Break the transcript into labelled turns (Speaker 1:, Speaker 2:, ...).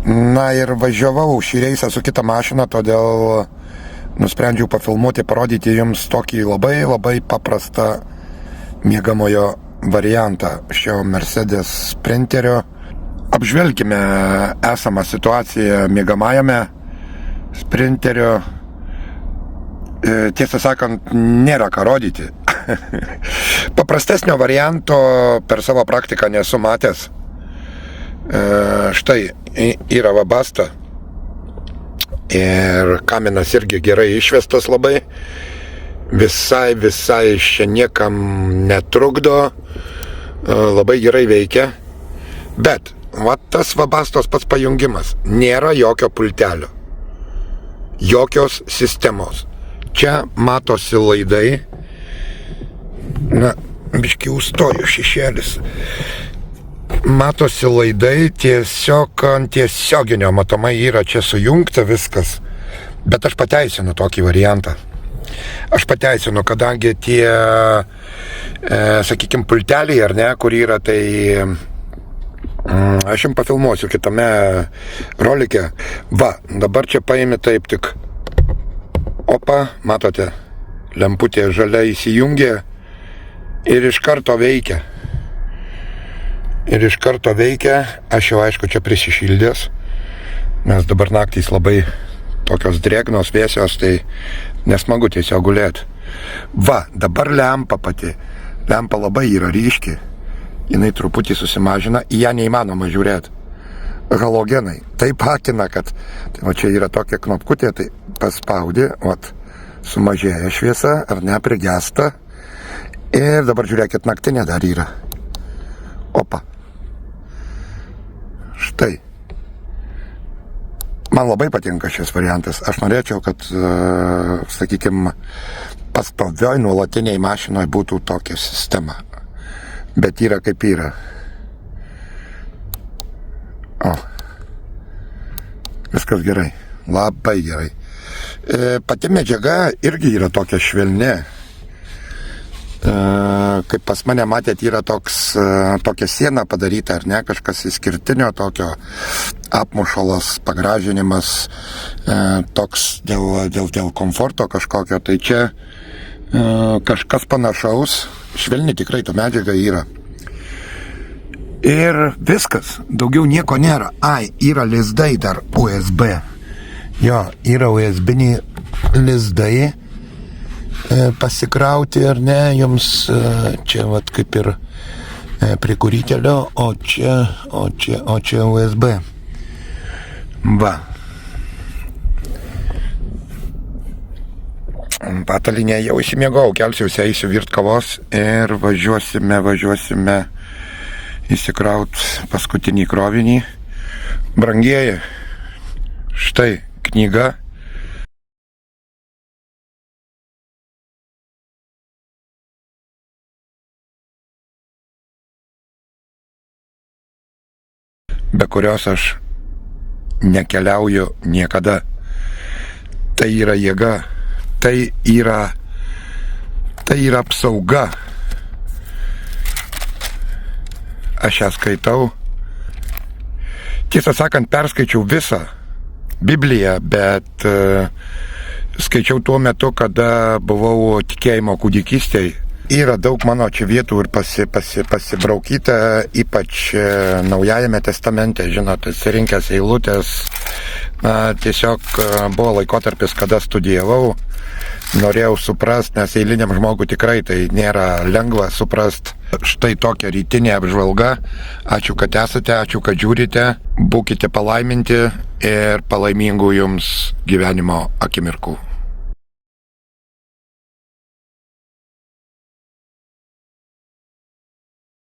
Speaker 1: Na ir važiavau šį reisą su kita mašina, todėl nusprendžiau pafilmuoti, parodyti jums tokį labai paprastą miegamojo variantą šio Mercedes Sprinterio. Apžvelkime esamą situaciją miegamajame Sprinterio. Tiesą sakant, nėra ką rodyti. Paprastesnio varianto per savo praktiką nesu matęs. Štai yra Webasto ir kaminas irgi gerai išvestas labai. Visai čia niekam netrukdo, labai gerai veikia. Bet va tas Webastos pats pajungimas, nėra jokio pultelio, jokios sistemos. Čia matosi laidai, na, biškį užstoju šešėlis. Matosi laidai tiesiog ant tiesioginio, matomai yra čia sujungta viskas. Bet aš pateisinu tokį variantą. Aš pateisinu, kadangi tie, sakykime, pulteliai, ar ne, kur yra, tai aš jums pafilmuosiu kitame rolike. Va, dabar čia paimi taip tik. Opa, matote, lemputė žalia įsijungė ir iš karto veikia. Aš jau aišku čia prisišildęs, nes dabar naktys labai tokios drėgnos, vėsios, tai nesmagu tiesiog gulėti. Va, dabar lempa pati. Lempa labai yra ryški. Jinai truputį susimažina, į ją neįmanoma žiūrėti. Halogenai. Taip akina, kad tai va čia yra tokia knopkutė, tai paspaudi, vat, sumažėja šviesa, ar ne, prigesta. Ir dabar žiūrėkit, naktinė dar yra. Opa. Štai. Man labai patinka šis variantas. Aš norėčiau, kad, sakykime, pastovioj nuolatiniai mašinoje būtų tokia sistema. Bet yra kaip yra. O. Viskas gerai. Labai gerai. Pati medžiaga irgi yra tokia švelni. Kaip pas mane matėt, yra tokia siena padaryta, ar ne, kažkas išskirtinio tokio, apmušalas, pagražinimas, toks dėl komforto kažkokio, tai čia kažkas panašaus, švelni tikrai ta medžiaga yra. Ir viskas, daugiau nieko nėra. Ai, yra lizdai dar USB. Jo, yra USB-niai lizdai pasikrauti, ar ne, jums čia vat kaip ir prie kurytelio, o čia USB. Va. Patalinė jau įsimiegau, kelsiuosi, eisiu virt kavos ir važiuosime įsikraut paskutinį krovinį. Brangieji, štai knyga. Be kurios aš nekeliauju niekada. Tai yra jėga, tai yra apsauga. Aš ją skaitau. Tiesą sakant, perskaičiau visą Bibliją, bet skaičiau tuo metu, kada buvau tikėjimo kūdikystėj. Yra daug mano čia vietų ir pasibraukyta, ypač Naujajame testamente, žinot, atsirinkęs eilutės. Tiesiog buvo laikotarpis, kada studijavau, norėjau suprast, nes eiliniam žmogui tikrai tai nėra lengva suprast. Štai tokia rytinė apžvalga. Ačiū, kad esate, ačiū, kad žiūrite. Būkite palaiminti ir palaimingų jums gyvenimo akimirkų.